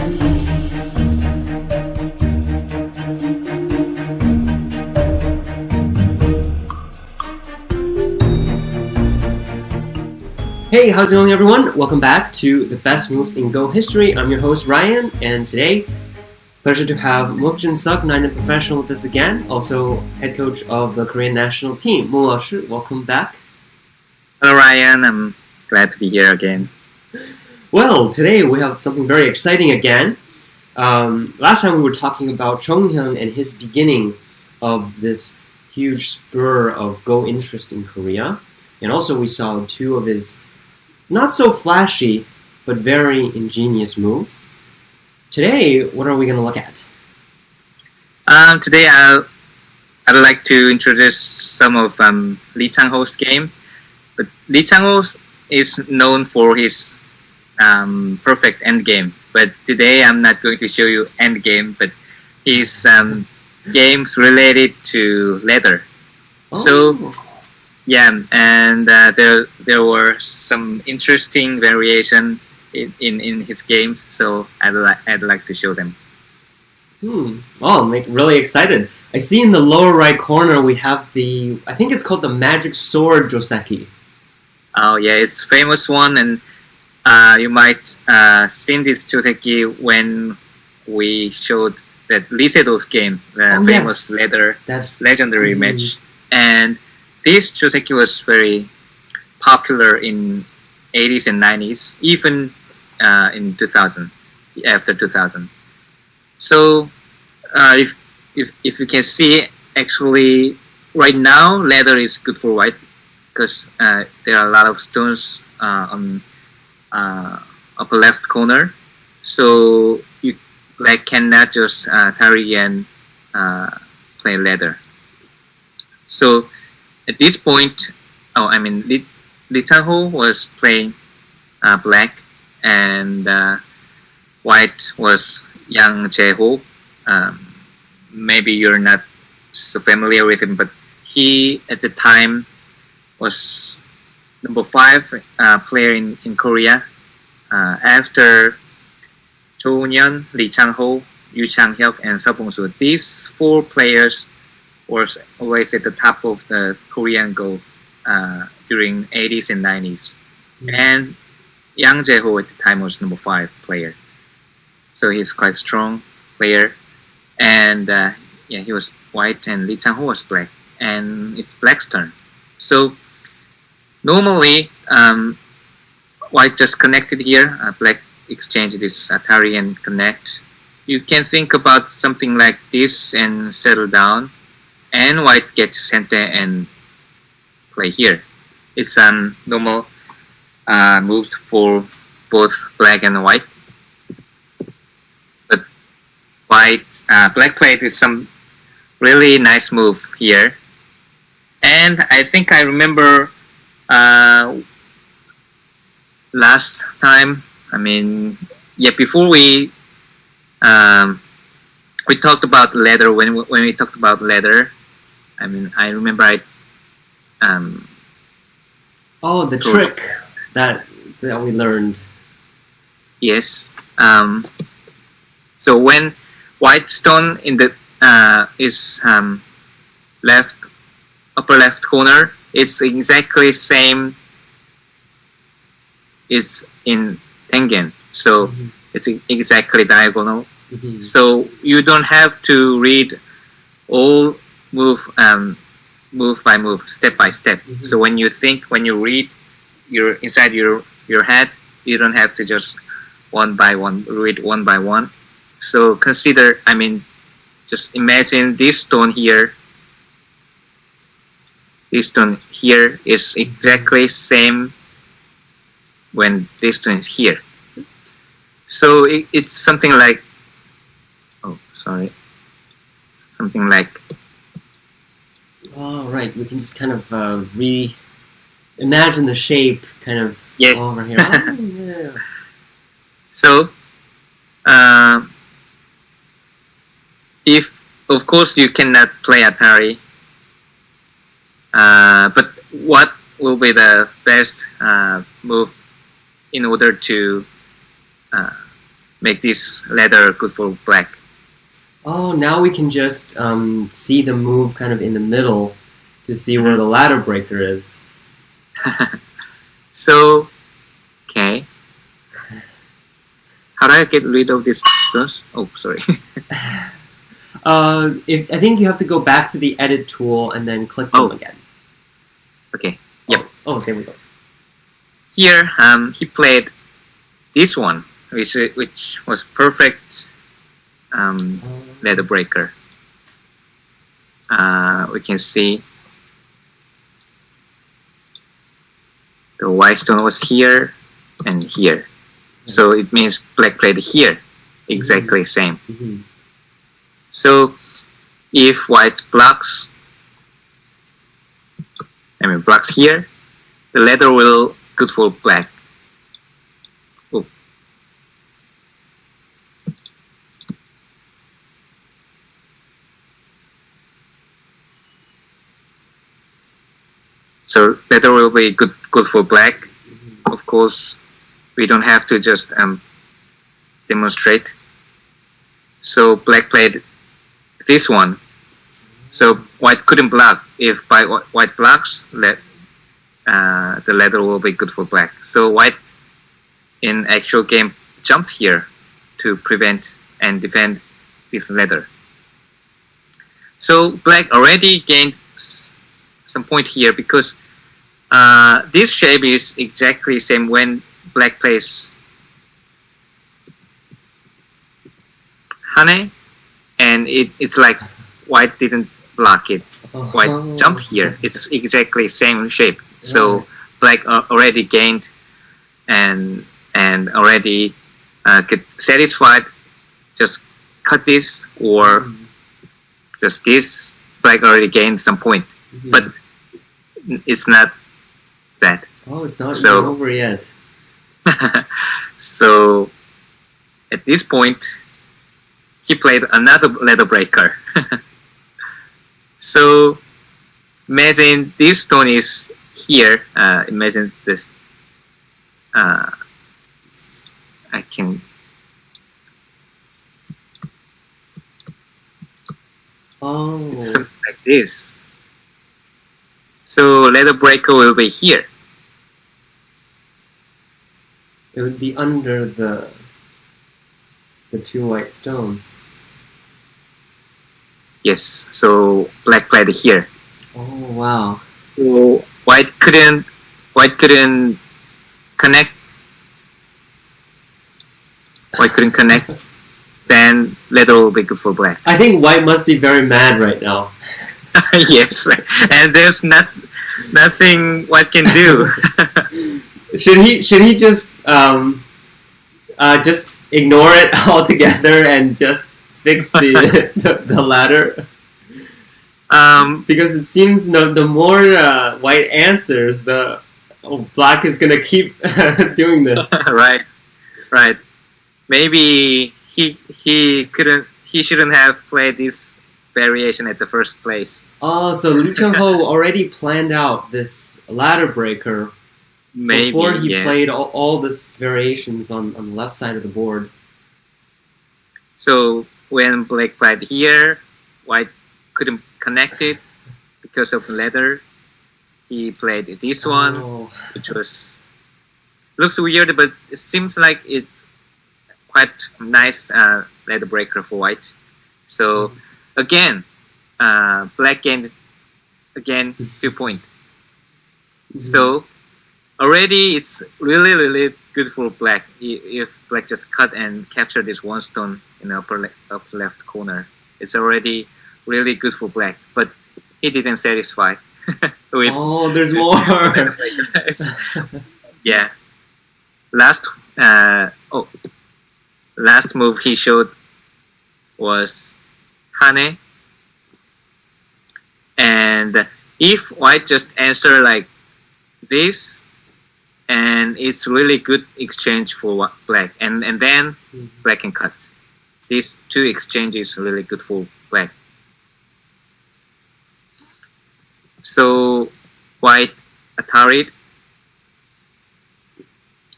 Hey, how's it going, everyone? Welcome back to the best moves in Go history. I'm your host Ryan, and today, pleasure to have Mok Jin-seok, 9 professional, with us again. Also, head coach of the Korean national team. Mo Laoshi, welcome back. Hello, Ryan. I'm glad to be here again. Well, today we have something very exciting again. Last time we were talking about Cho Hanseung and his beginning of this huge spur of Go interest in Korea, and also we saw two of his not so flashy, but very ingenious moves. Today, what are we going to look at? Today, I'd like to introduce some of Lee Changho's game. But Lee Changho is known for his perfect end game. But today, I'm not going to show you end game, but his games related to leather. Oh. So, yeah, and there were some interesting variation in his games, so I'd like to show them. Oh, I'm really excited. I see in the lower right corner we have I think it's called the Magic Sword Joseki. Oh yeah, it's a famous one, and you might seen this Joseki when we showed that Lee Sedol's game, the famous leather legendary match, and this Joseki was very popular in 80s and 90s, even in 2000, after 2000. So if you can see, actually, right now, leather is good for white because there are a lot of stones on upper left corner. So you cannot just carry and play leather. So at this point, Lee Changho was playing black, and white was young Jaeho. Maybe you're not so familiar with him, but he at the time was number 5 player in Korea. After Cho Hanseung, Lee Changho, Lee Changho, and Seo Bong-soo, these 4 players was always at the top of the Korean Go during 80s and 90s. And Yang Jaeho at the time was number 5 player. So he's quite strong player. And he was white, and Lee Changho was black. And it's black's turn. So normally, white just connected here. Black exchanged this Atari and connect. You can think about something like this and settle down. And white gets center and play here. It's normal moves for both black and white. But black played with some really nice move here. And I think I remember last time, before we talked about leather, when we talked about leather, I remember the trick that we learned. Yes. So when white stone in the is upper left corner, it's exactly same. It's in tangent, so it's exactly diagonal. So you don't have to read all move by move, step by step. So when you read inside your head, you don't have to just read one by one. So consider, just imagine this stone here. This stone here is exactly same when this stone is here. So it's something like, something like. Oh, right. We can just kind of imagine the shape kind of over here. Oh, yeah. So, if, of course, you cannot play Atari, but what will be the best move in order to make this ladder good for black. Oh, now we can just see the move kind of in the middle to see where the ladder breaker is. So, okay. How do I get rid of these stones? Oh, sorry. I think you have to go back to the edit tool and then click them again. Okay. Yep. Oh, there we go. Here, he played this one, which was perfect ladder breaker. We can see the white stone was here and here. So it means black played here. Exactly same. So if white blocks here, the ladder will good for black. Oh. So ladder will be good for black. Of course, we don't have to just demonstrate. So black played this one. So white couldn't block. If white blocks, the ladder will be good for black. So white in actual game jumped here to prevent and defend this ladder. So black already gained some point here because this shape is exactly same when black plays Hane, and it's like white didn't block it. White jumped here. It's exactly same shape. So black already gained and already get satisfied. Just cut this or just this. Black already gained some point, but it's not that. Oh, it's not even over yet. So at this point, he played another ladder breaker. So imagine this stone is here. Imagine this. I can. It's something like this. So ladder breaker will be here. It would be under the two white stones. Yes. So black played here. Oh wow. So white couldn't connect. White couldn't connect. Then ladder will be good for black. I think white must be very mad right now. Yes, and there's nothing white can do. Should he just ignore it altogether and just fix the ladder? Because it seems the more white answers, the black is gonna keep doing this. Right. Maybe he shouldn't have played this variation at the first place. Oh, so Lee Changho already planned out this ladder breaker before he played all these variations on the left side of the board. So when black played here, white couldn't connect it because of the ladder. He played this one, which looks weird, but it seems like it's quite nice ladder breaker for white. So again, black gained 2 points. So already it's really good for black. If black just cut and capture this one stone in the upper left corner, it's already really good for black. But he didn't satisfy. There's more. Yeah. Last move he showed was Hane. And if white just answer like this, and it's really good exchange for black, and then black can cut. These two exchanges are really good for black. So white ataried,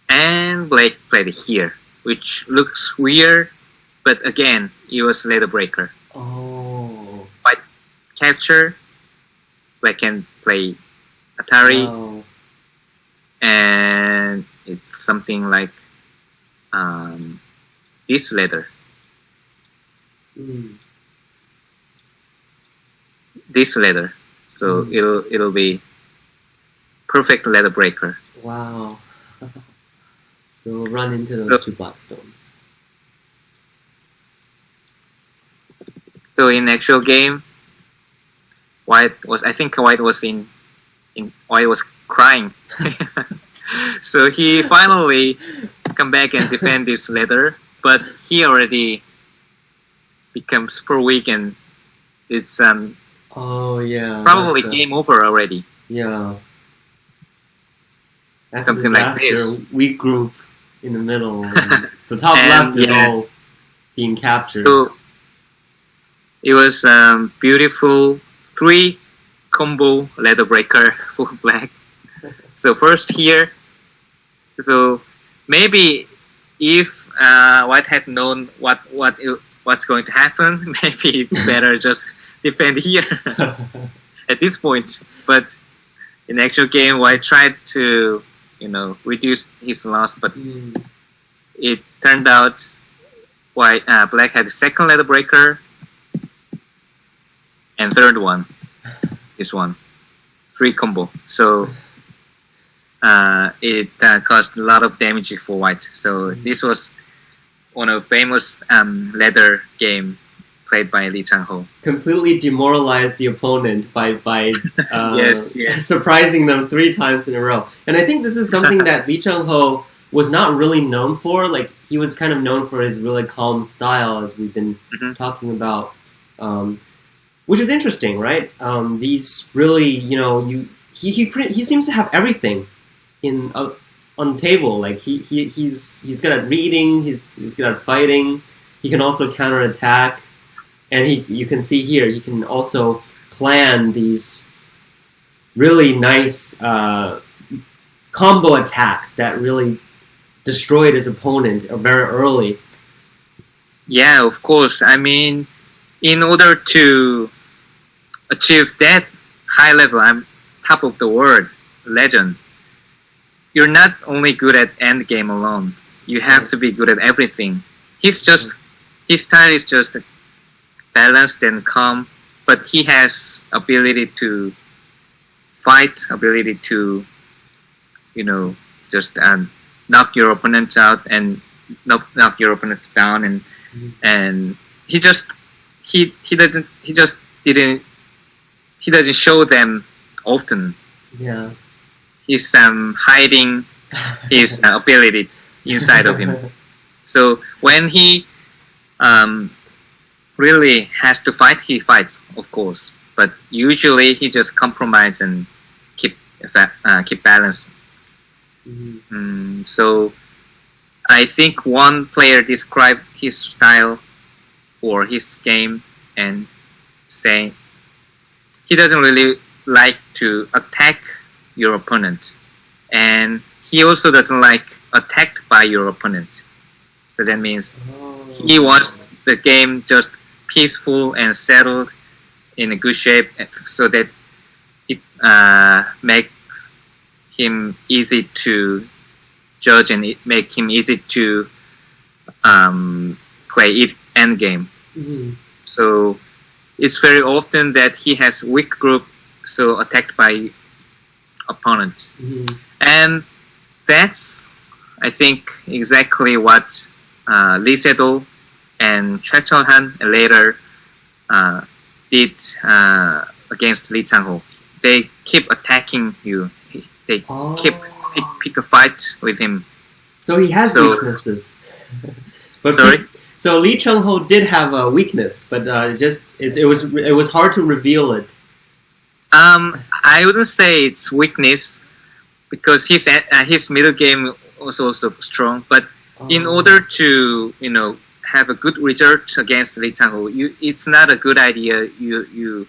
and black played here. which looks weird, but again, it was ladder breaker. Oh. White capture, black can play Atari, Wow. and it's something like this ladder. Mm. This ladder. So it'll be perfect ladder breaker. Wow. So we'll run into those two black stones. So in actual game, White was crying. So he finally come back and defend this ladder, but he already become super weak, and it's Oh yeah. probably game over already. Yeah. That's Something like this. Weak group in the middle. And the top left is all being captured. So it was beautiful 3 combo ladder breaker for black. So first here, so maybe if White had known what's going to happen, maybe it's better just defend here at this point. But in actual game, White tried to reduce his loss, but it turned out black had the second ladder breaker and third one, this one, 3 combo. So it caused a lot of damage for White. So this was one of famous ladder game played by Lee Changho. Completely demoralized the opponent by yes. surprising them 3 times in a row. And I think this is something that Lee Changho was not really known for. Like, he was kind of known for his really calm style, as we've been talking about, which is interesting, right? These really, he seems to have everything on the table. Like he's good at reading, he's good at fighting. He can also counterattack, and you can see here he can also plan these really nice combo attacks that really destroyed his opponent very early. Yeah, of course. I mean, in order to achieve that high level, I'm top of the world, legend, you're not only good at end game alone. You have to be good at everything. His style is just balanced and calm, but he has ability to fight, ability to, just knock your opponents out and knock your opponents down, and he doesn't show them often. Yeah. He's hiding his ability inside of him. So when he really has to fight, he fights, of course. But usually he just compromise and keep balance. So I think one player described his style or his game and saying he doesn't really like to attack your opponent, and he also doesn't like attacked by your opponent. So that means he wants the game just peaceful and settled in a good shape, so that it makes him easy to judge and it make him easy to play it end game. So it's very often that he has weak group, so attacked by opponent. And that's, I think, exactly what Lee Sedol and Cho Han later did against Lee Changho. They keep attacking you. They keep pick a fight with him. So he has weaknesses. But sorry? So Lee Changho did have a weakness, but it was hard to reveal it. I wouldn't say it's weakness, because his middle game was also strong. But in order to have a good result against Lee Changho, it's not a good idea. You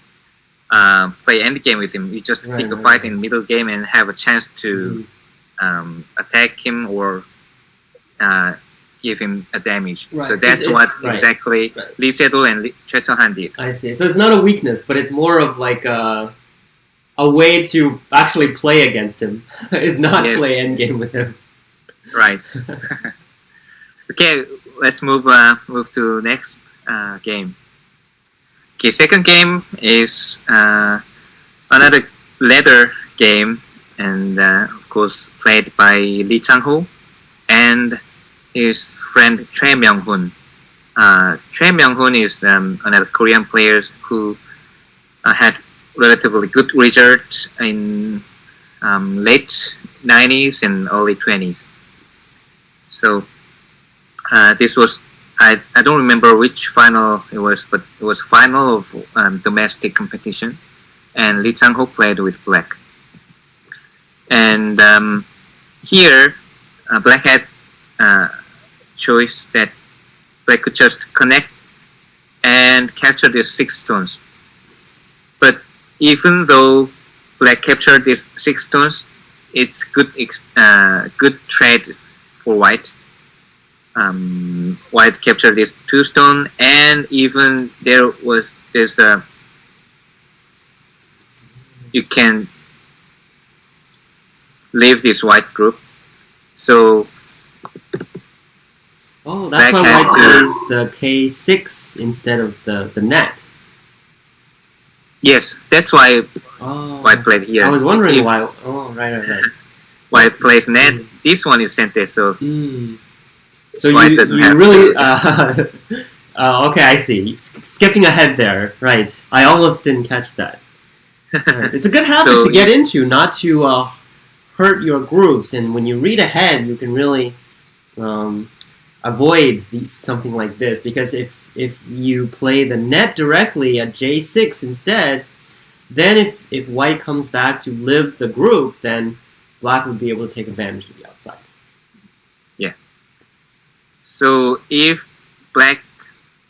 play end game with him. You just pick a fight in middle game and have a chance to attack him, or give him a damage. Right. So that's what exactly Right. Lee Sedol and Choi Han did. I see. So it's not a weakness, but it's more of like a way to actually play against him. Is not play endgame with him. Right. Okay, let's move to next game. Okay, second game is another ladder game, and of course played by Lee Changho and his friend Choi Myung-hoon. Choi Myung-hoon is another Korean player who had relatively good result in late 90s and early 20s. So this was, I don't remember which final it was, but it was final of domestic competition, and Lee Changho played with Black. And here, Black had choice that Black could just connect and capture these 6 stones. But even though Black captured these 6 stones, it's good trade for White. White captured these 2 stones, and even there's a, you can leave this White group. So that's why White plays the K6 instead of the net. Yes, that's why White played here. I was wondering why. Oh, right. White plays net. This one is center, so. So you really okay, I see. Skipping ahead there, right? I almost didn't catch that. Right. It's a good habit to get into, not to hurt your groups. And when you read ahead, you can really avoid something like this, because if you play the net directly at J6 instead, then if White comes back to live the group, then Black would be able to take advantage of the outside. Yeah. So if Black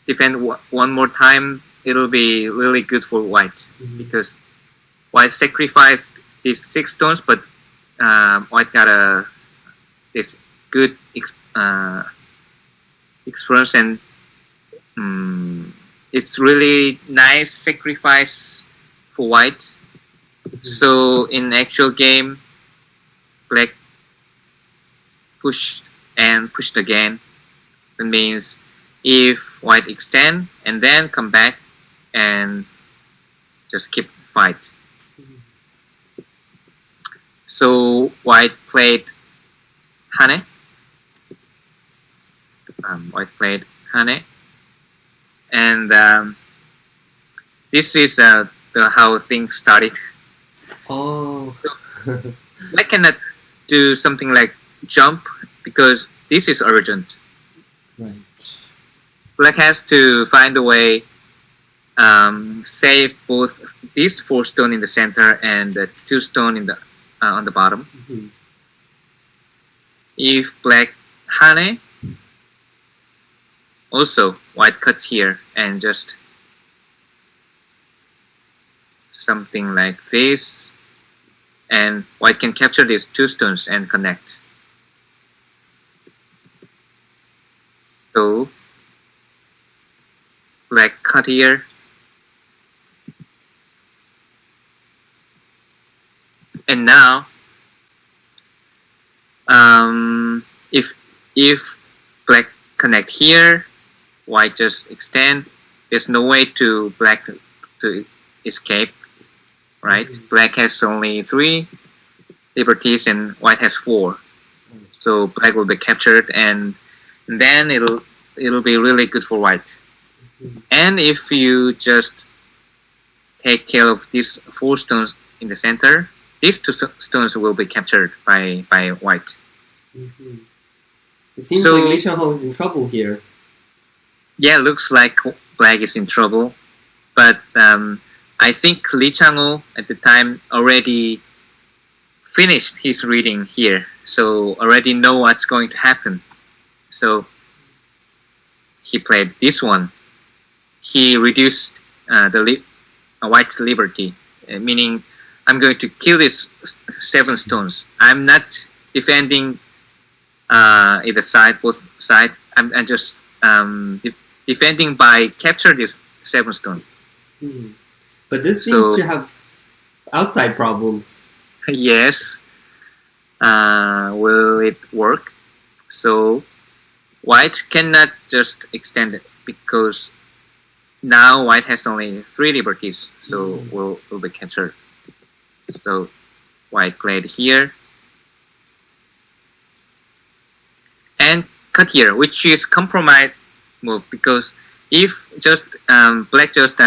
defend one more time, it'll be really good for White, because White sacrificed these 6 stones, but White got this good experience, and it's really nice sacrifice for White. So in actual game, Black pushed again. That means if White extend and then come back and just keep fight. So White played Hane. White played Hane, and this is how things started. Oh. So Black cannot do something like jump because this is urgent. Right. Black has to find a way save both these 4 stone in the center and the 2 stone in the on the bottom. If Black Hane, also White cuts here and just something like this, and White can capture these 2 stones and connect. So Black cut here, and now if Black connect here, White just extend. There's no way to Black to escape, right? Black has only 3 liberties and White has 4. So Black will be captured, and then it'll be really good for White. And if you just take care of these 4 stones in the center, these 2 stones will be captured by White. It seems like Lee Changho is in trouble here. Yeah, looks like Black is in trouble. But I think Lee Changho at the time already finished his reading here, so already know what's going to happen. So he played this one. He reduced White's liberty, meaning I'm going to kill these 7 stones. I'm not defending either side, both sides. I'm just defending by capture this 7 stone. But this seems to have outside problems. Yes. Will it work? So white cannot just extend it because now white has only 3 liberties, so will be captured. So white played here and cut here, which is compromise move, because if just black just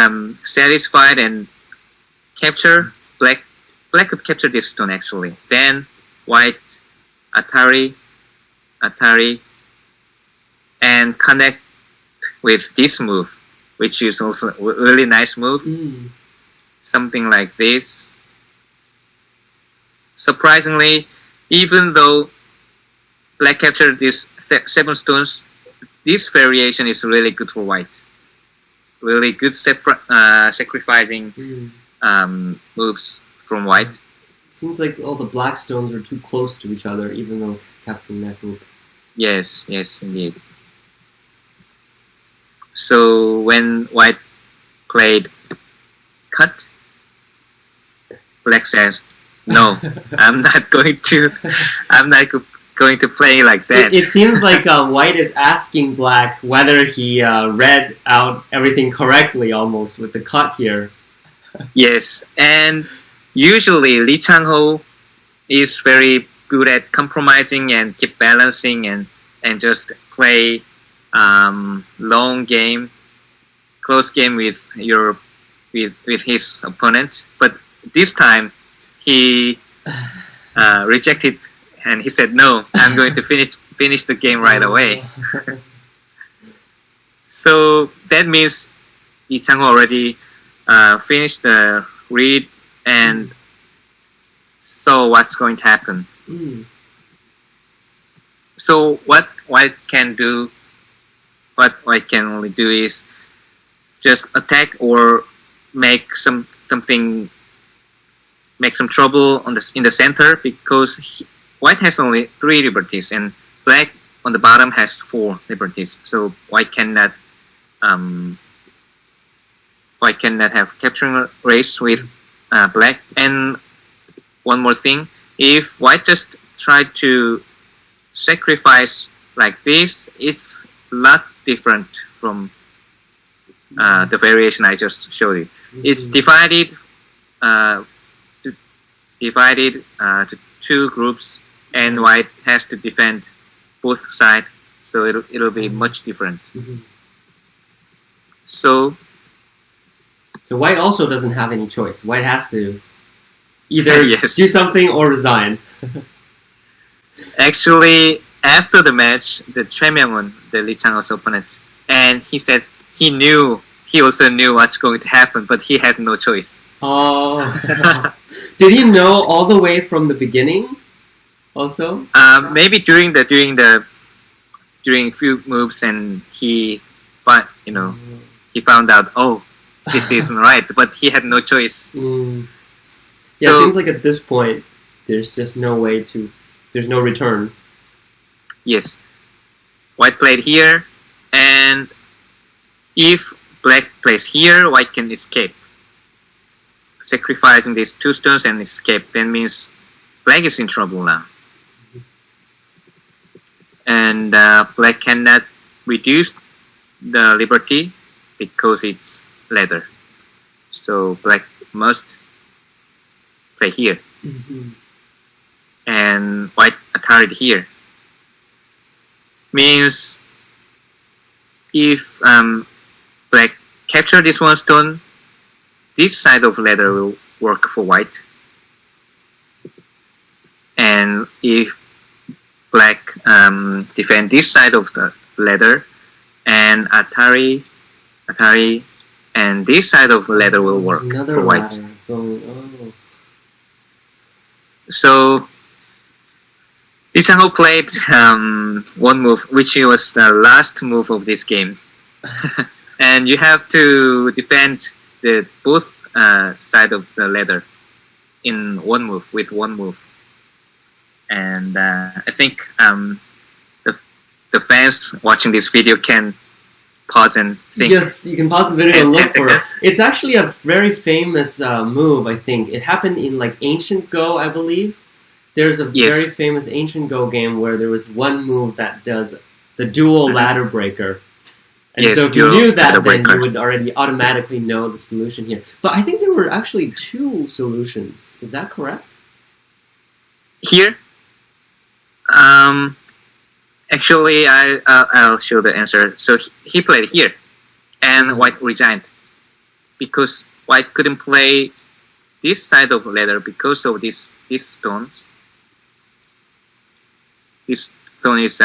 satisfied and capture, black could capture this stone actually. Then white Atari and connect with this move, which is also a really nice move. Something like this. Surprisingly, even though black captured these 7 stones, this variation is really good for white. Really good sacrificing moves from white. Seems like all the black stones are too close to each other, even though capturing that group. Yes, indeed. So when white played cut, black says, "No, I'm not going to play like that." It seems like white is asking black whether he read out everything correctly, almost with the cut here. Yes, and usually Lee Changho is very good at compromising and keep balancing and just play long game, close game with his opponent. But this time he rejected and he said, "No, I'm going to finish the game right away." So that means Lee Changho already finished the read and saw what's going to happen. So what white can only do is just attack or make some trouble in the center, because white has only 3 liberties and black on the bottom has 4 liberties. So white cannot have capturing race with black. And one more thing, if white just tried to sacrifice like this, it's a lot different from the variation I just showed you. It's divided to 2 groups, and white has to defend both sides, so it'll be much different. So white also doesn't have any choice. White has to either do something or resign. Actually, after the match, the Choi Myung-hoon, the Lee Changho's opponent, and he said he also knew what's going to happen, but he had no choice. Oh. Did he know all the way from the beginning also? Maybe during few moves, and he found out, oh, this isn't right, but he had no choice. Yeah, so, it seems like at this point there's just there's no return. Yes. White played here, and if black plays here, white can escape. Sacrificing these 2 stones and escape, that means black is in trouble now. And black cannot reduce the liberty because it's leather. So black must play here. And white attacked here. Means if black capture this 1 stone, this side of leather will work for white. And if black defend this side of the leather, and Atari, and this side of the leather will work for white. So Lee Changho played 1 move, which was the last move of this game. And you have to defend both side of the leather in 1 move, with 1 move. And I think the the fans watching this video can pause and think. Yes, you can pause the video and look for it. It's actually a very famous move, I think. It happened in like Ancient Go, I believe. There's a very famous Ancient Go game where there was one move that does the dual ladder breaker. And so if you knew that, then you would already automatically know the solution here. But I think there were actually two solutions. Is that correct? Here? Actually, I'll show the answer. So he played here, and White resigned. Because White couldn't play this side of the ladder because of these stones. This stone is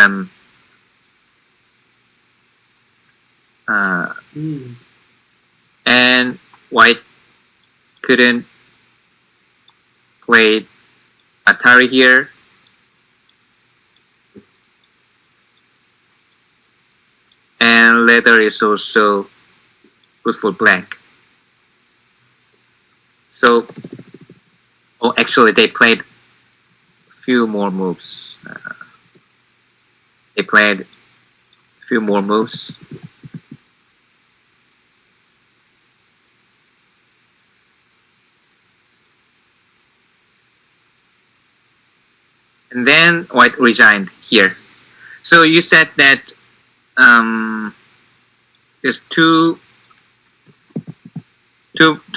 and White couldn't play Atari here. And leather is also good for black. So, actually they played a few more moves. They played a few more moves. And then White resigned here. So you said that there's two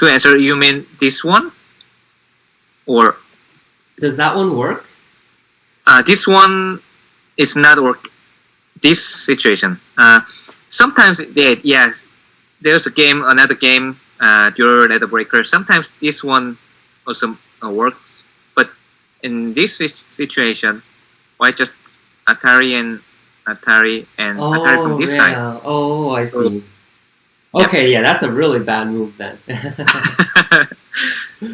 answers. You mean this one? Or does that one work? This one is not work. This situation. Sometimes there's another game, Dual Ladder Breaker. Sometimes this one also works, but in this situation, why just Atari and Atari from this side? Oh, I see. Okay, yeah, that's a really bad move then.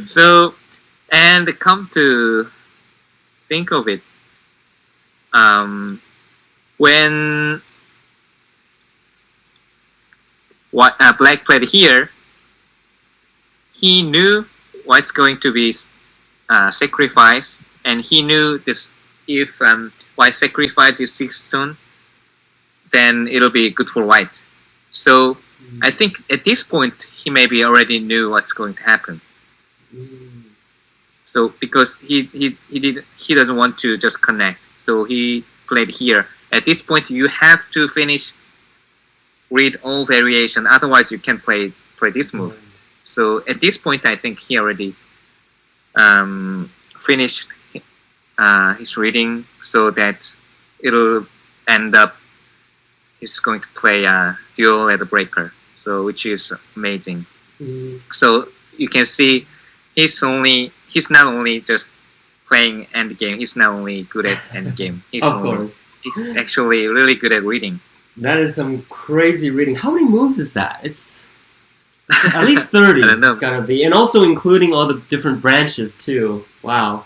So, and come to think of it, when Black played here, he knew White's going to be sacrificed, and he knew this. If White sacrifice this 6 stone, then it'll be good for White. So I think at this point he maybe already knew what's going to happen. So because he doesn't want to just connect, so he played here. At this point, you have to read all variation. Otherwise, you can't play this move. So at this point, I think he already finished his reading, so that it'll end up he's going to play Dual Ladder Breaker, so which is amazing. So you can see he's not only just playing endgame, he's not only good at endgame. He's actually really good at reading. That is some crazy reading. How many moves is that? It's at least 30. I don't know. It's gotta be, and also including all the different branches too. Wow.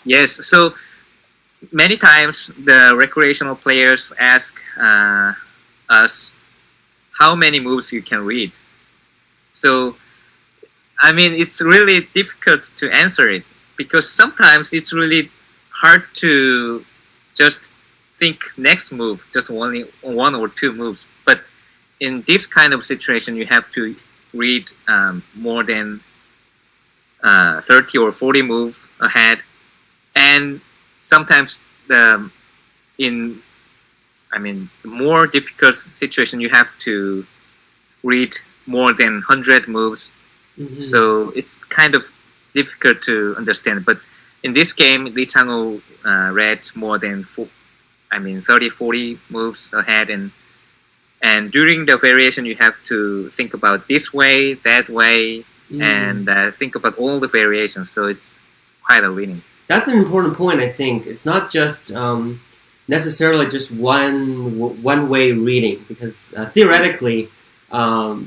Yes. So many times the recreational players ask us how many moves you can read. So I mean, it's really difficult to answer it, because sometimes it's really hard to just think next move, just only 1 or 2 moves. But in this kind of situation, you have to read more than 30 or 40 moves ahead. And sometimes the more difficult situation, you have to read more than 100 moves. So it's kind of difficult to understand. But in this game, Lee Changho read more than 30, 40 moves ahead, and during the variation, you have to think about this way, that way, and think about all the variations. So it's quite a reading. That's an important point, I think. It's not just necessarily just one-way reading, because theoretically,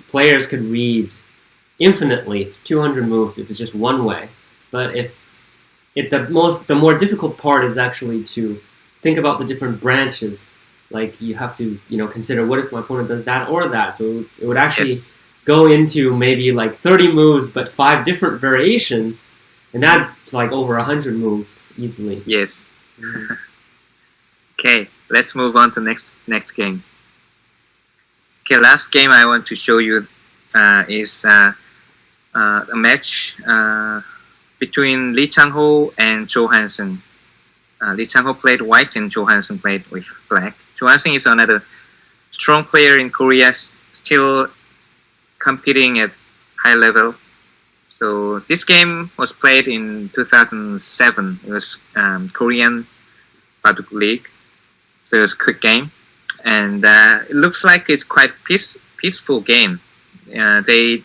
players could read infinitely 200 moves if it's just one way. But the more difficult part is actually to think about the different branches. Like, you have to consider, what if my opponent does that or that? So it would actually go into maybe like 30 moves, but 5 different variations, and that's like over 100 moves easily. Yes. Okay, let's move on to next game. Okay, last game I want to show you is a match between Lee Changho and Cho Hanseung. Lee Changho played white and Cho Hanseung played with black. Cho Hanseung is another strong player in Korea, still competing at high level. So this game was played in 2007. It was Korean Baduk League. So it was a quick game. And it looks like it's quite peaceful game. They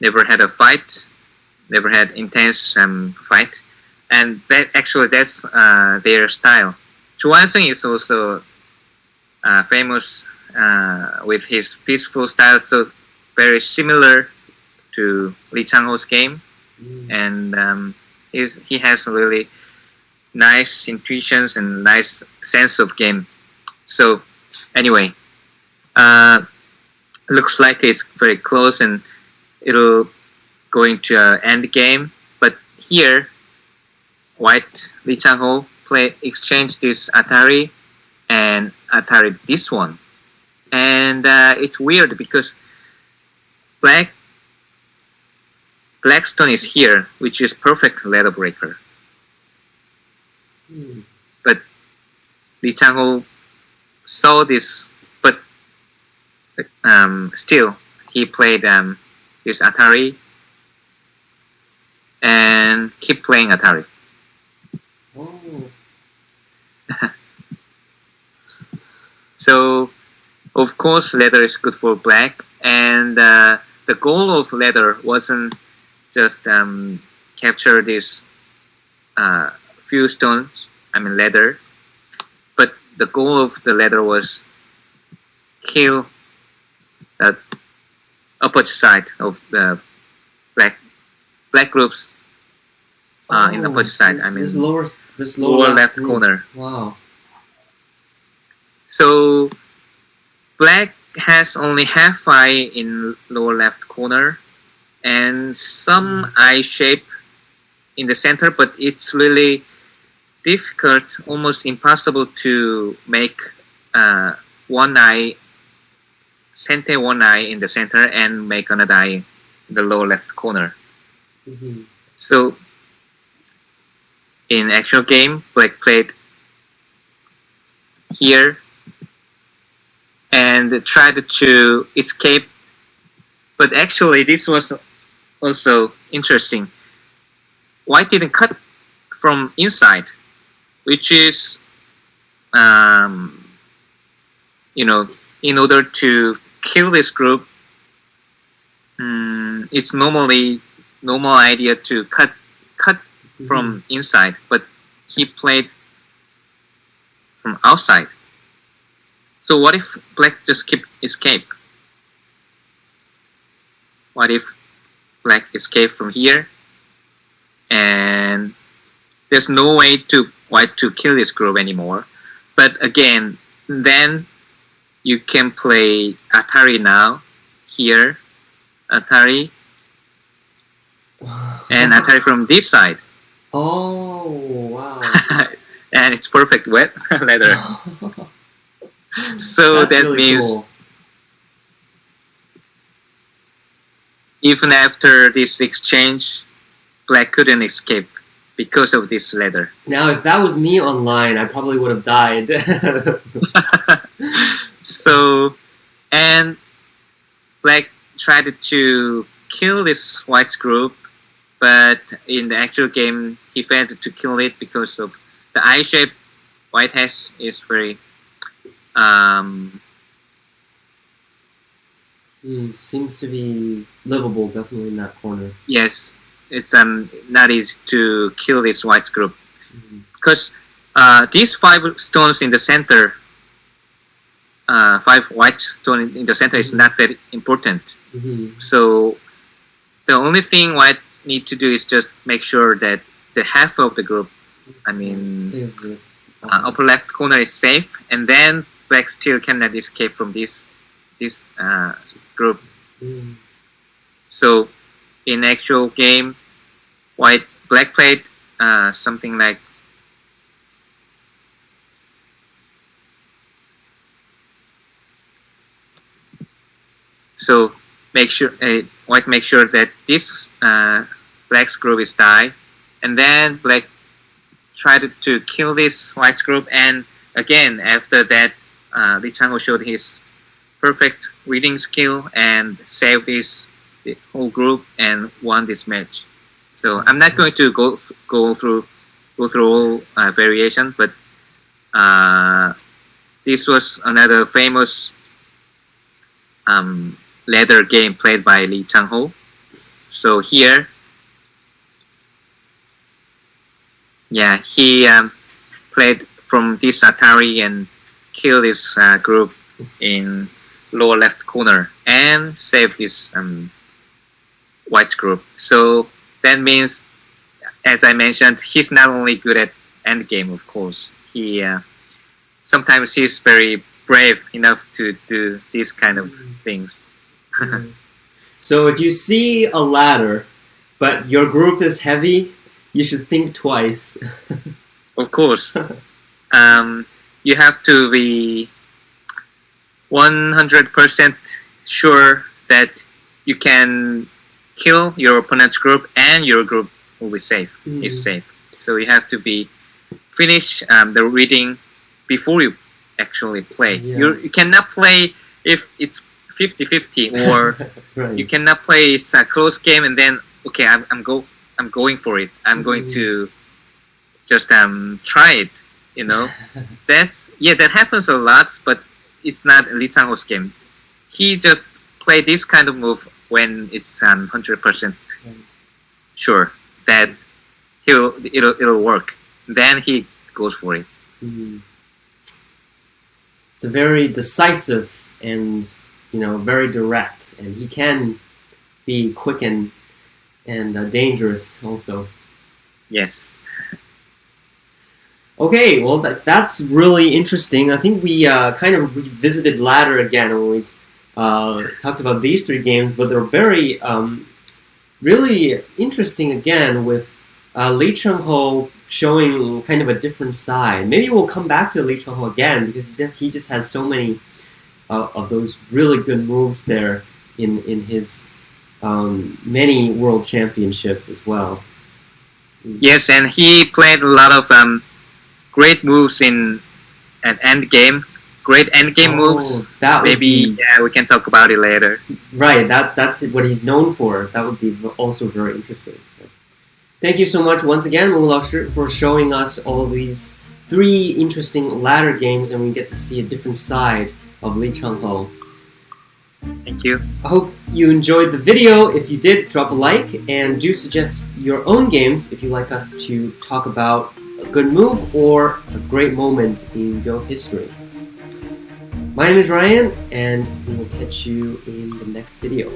never had a fight, never had intense fight. And that's their style. Cho Hanseung is also famous with his peaceful style, so very similar to Lee Changho's game. And he has really nice intuitions and nice sense of game. So anyway, looks like it's very close and it'll going to end game. But here, white Lee Changho exchange this Atari and Atari this one, and it's weird because Blackstone is here, which is perfect ladder breaker. But Lee Changho saw this, but still he played this Atari and keep playing Atari. Oh. So, of course, leather is good for black, and the goal of leather wasn't just capture these few stones, leather, but the goal of the leather was kill the opposite side of the black groups in the opposite side. This lower left corner. Wow. So black has only half eye in lower left corner and some eye shape in the center, but it's really difficult, almost impossible to make one eye in the center and make another eye in the lower left corner. So in actual game, black played here and tried to escape, but actually this was also interesting. White didn't cut from inside, which is in order to kill this group, it's normal idea to cut from inside, but he played from outside. So what if black just escape? What if black escape from here and there's no way to white to kill this group anymore? But again, then you can play Atari now, here, Atari, and Atari from this side. Oh, wow. And it's perfect wet leather. So That's that really means cool. Even after this exchange, black couldn't escape because of this leather. Now, if that was me online, I probably would have died. So, and black tried to kill this white's group, but in the actual game, he failed to kill it because of the eye shape white has is very seems to be livable, definitely in that corner. yes, it's not easy to kill this white's group because these 5 stones in the center, 5 white stones in the center is not very important. So the only thing white need to do is just make sure that the half of the group, upper left corner is safe, and then black still cannot escape from this group. So in actual game, black played something like So white make sure that this black's group is die, and then black tried to kill this white's group, and again after that, Lee Changho showed his perfect reading skill and saved the whole group and won this match. So I'm not going to go through all variation, but this was another famous ladder game played by Lee Changho. So here, yeah, he played from this Atari and killed this group in lower left corner and saved this white's group. So that means, as I mentioned, he's not only good at endgame, of course. He sometimes he's very brave enough to do these kind of things. So if you see a ladder, but your group is heavy, you should think twice. Of course. You have to be 100% sure that you can kill your opponent's group and your group will be safe. Is safe. So you have to finish the reading before you actually play. Yeah. You cannot play if it's 50-50, or right. you cannot play it's a close game and then okay, I'm going for it. I'm going to just try it. You know, that happens a lot, but it's not Lee Changho's game. He just play this kind of move when it's 100% sure that it'll work. Then he goes for it. It's a very decisive and very direct, and he can be quick and dangerous also. Yes. Okay, well that's really interesting. I think we kind of revisited ladder again when we talked about these three games, but they're very really interesting again with Lee Changho showing kind of a different side. Maybe we'll come back to Lee Changho again because he just has so many of those really good moves there in his many world championships as well. Yes, and he played a lot of great moves in an end game. Great end game moves. Maybe we can talk about it later. Right, that's what he's known for. That would be also very interesting. Thank you so much once again, Mulashir, for showing us all these three interesting ladder games, and we get to see a different side of Lee Changho. Thank you. I hope you enjoyed the video. If you did, drop a like, and do suggest your own games if you'd like us to talk about a good move or a great moment in Go history. My name is Ryan, and we will catch you in the next video.